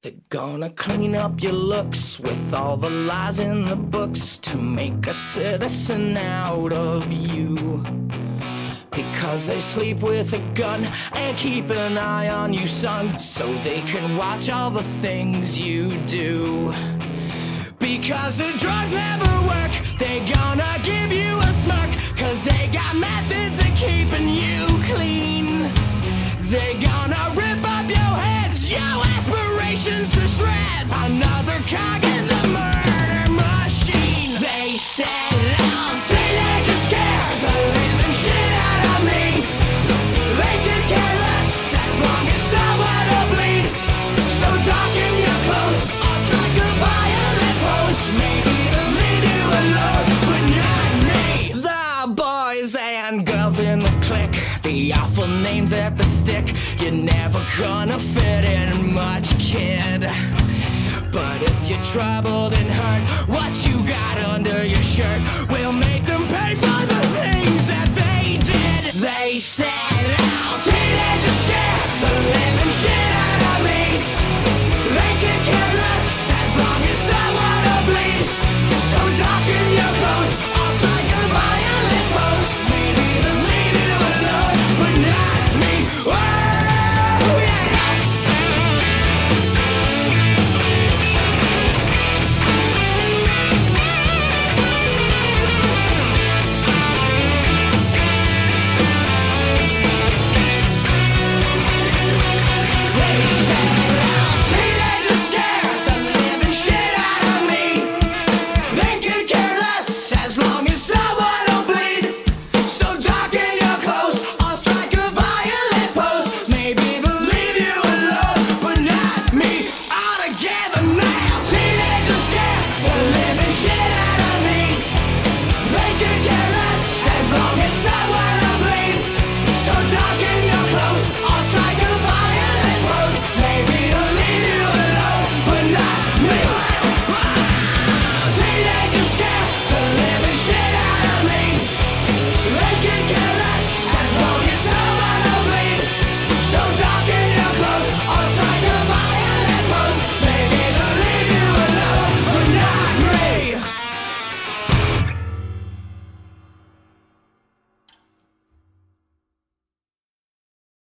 They're gonna clean up your looks with all the lies in the books to make a citizen out of you. Because they sleep with a gun and keep an eye on you, son, so they can watch all the things you do. Because the drugs never work, they gonna give you a smirk, cause they got methods of keeping you clean. They gonna rip up your heads, your aspirations to shreds, another cog in the murder machine. They said I'm teenage and scared the living shit out of me. They could care less as long as someone will bleed. So darken your clothes, I'll strike a violent pose, maybe to lead you alone, but not me. The boys and girls in the clique, the awful names at the stick. You're never gonna fit in much, kid. But if you're troubled and hurt, what